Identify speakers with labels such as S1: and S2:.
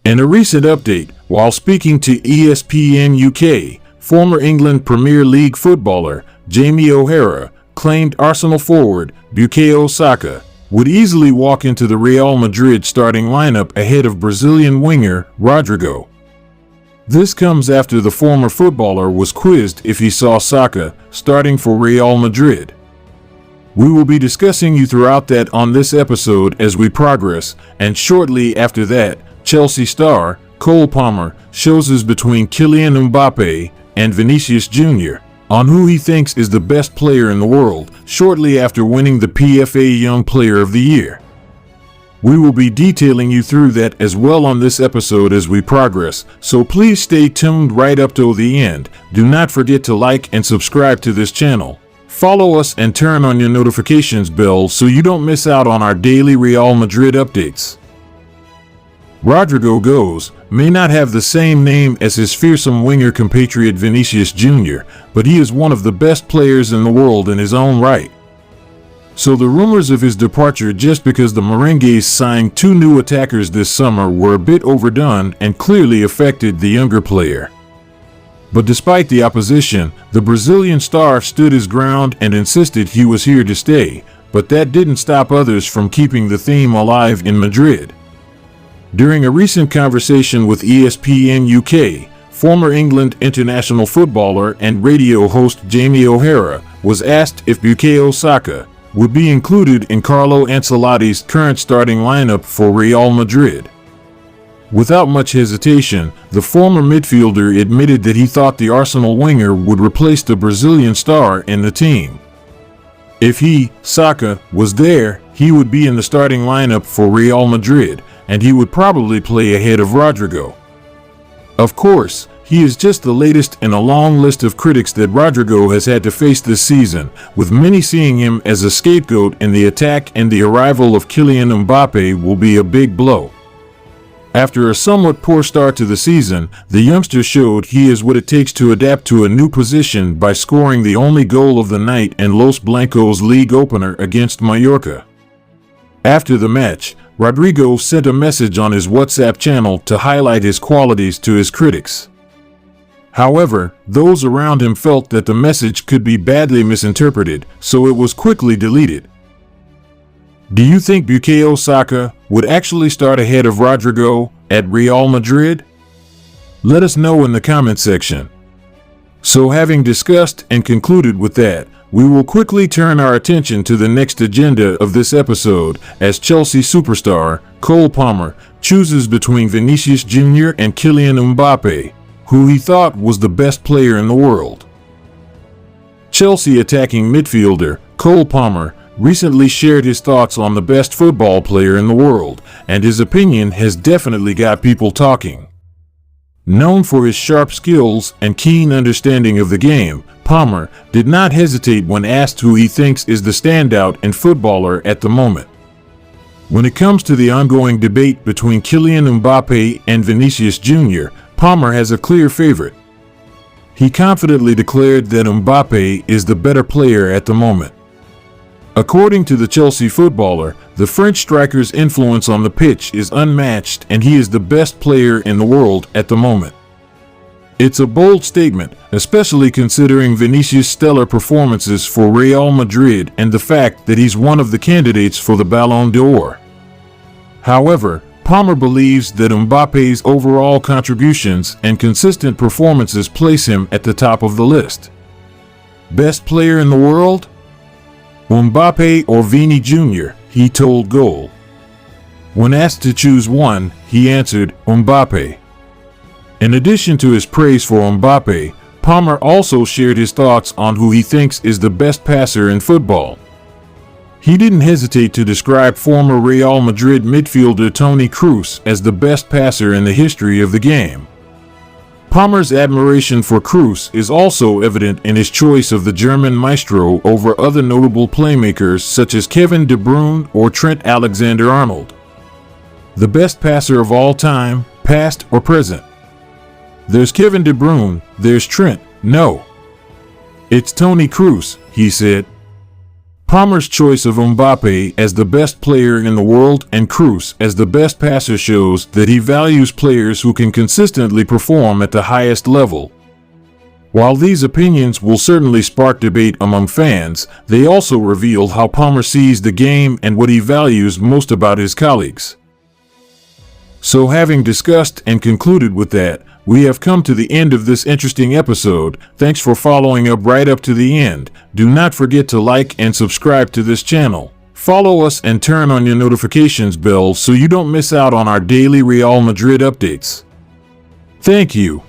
S1: In a recent update, while speaking to ESPN UK, former England Premier League footballer Jamie O'Hara claimed Arsenal forward Bukayo Saka would easily walk into the Real Madrid starting lineup ahead of Brazilian winger Rodrygo. This comes after the former footballer was quizzed if he saw Saka starting for Real Madrid. We will be discussing you throughout that on this episode as we progress, and shortly after that, Chelsea star Cole Palmer shows us between Kylian Mbappe and Vinicius Jr. on who he thinks is the best player in the world shortly after winning the PFA Young Player of the Year. We will be detailing you through that as well on this episode as we progress, so please stay tuned right up to the end. Do not forget to like and subscribe to this channel. Follow us and turn on your notifications bell so you don't miss out on our daily Real Madrid updates. Rodrygo may not have the same name as his fearsome winger compatriot Vinicius Jr., but he is one of the best players in the world in his own right. So the rumors of his departure just because the Merengues signed 2 new attackers this summer were a bit overdone and clearly affected the younger player. But despite the opposition, the Brazilian star stood his ground and insisted he was here to stay, but that didn't stop others from keeping the theme alive in Madrid. During a recent conversation with ESPN UK, former England international footballer and radio host Jamie O'Hara was asked if Bukayo Saka would be included in Carlo Ancelotti's current starting lineup for Real Madrid. Without much hesitation, the former midfielder admitted that he thought the Arsenal winger would replace the Brazilian star in the team. If he, Saka, was there, he would be in the starting lineup for Real Madrid, and he would probably play ahead of Rodrygo. Of course, he is just the latest in a long list of critics that Rodrygo has had to face this season, with many seeing him as a scapegoat in the attack, and the arrival of Kylian Mbappe will be a big blow. After a somewhat poor start to the season, the youngster showed he is what it takes to adapt to a new position by scoring the only goal of the night in Los Blancos' league opener against Mallorca. After the match, Rodrygo sent a message on his WhatsApp channel to highlight his qualities to his critics. However, those around him felt that the message could be badly misinterpreted, so it was quickly deleted. Do you think Bukayo Saka would actually start ahead of Rodrygo at Real Madrid? Let us know in the comment section. So having discussed and concluded with that, we will quickly turn our attention to the next agenda of this episode as Chelsea superstar Cole Palmer chooses between Vinicius Jr. and Kylian Mbappe, who he thought was the best player in the world. Chelsea attacking midfielder Cole Palmer recently shared his thoughts on the best football player in the world, and his opinion has definitely got people talking. Known for his sharp skills and keen understanding of the game, Palmer did not hesitate when asked who he thinks is the standout and footballer at the moment. When it comes to the ongoing debate between Kylian Mbappe and Vinicius Jr., Palmer has a clear favorite. He confidently declared that Mbappe is the better player at the moment. According to the Chelsea footballer, the French striker's influence on the pitch is unmatched and he is the best player in the world at the moment. It's a bold statement, especially considering Vinicius' stellar performances for Real Madrid and the fact that he's one of the candidates for the Ballon d'Or. However, Palmer believes that Mbappe's overall contributions and consistent performances place him at the top of the list. Best player in the world? Mbappe or Vini Jr., he told Goal. When asked to choose one, he answered Mbappe. In addition to his praise for Mbappe, Palmer also shared his thoughts on who he thinks is the best passer in football. He didn't hesitate to describe former Real Madrid midfielder Toni Kroos as the best passer in the history of the game. Palmer's admiration for Kroos is also evident in his choice of the German maestro over other notable playmakers such as Kevin De Bruyne or Trent Alexander-Arnold. The best passer of all time, past or present? There's Kevin De Bruyne, there's Trent. No. It's Toni Kroos, he said. Palmer's choice of Mbappe as the best player in the world and Kroos as the best passer shows that he values players who can consistently perform at the highest level. While these opinions will certainly spark debate among fans, they also reveal how Palmer sees the game and what he values most about his colleagues. So having discussed and concluded with that, we have come to the end of this interesting episode. Thanks for following up right up to the end. Do not forget to like and subscribe to this channel. Follow us and turn on your notifications bell so you don't miss out on our daily Real Madrid updates. Thank you.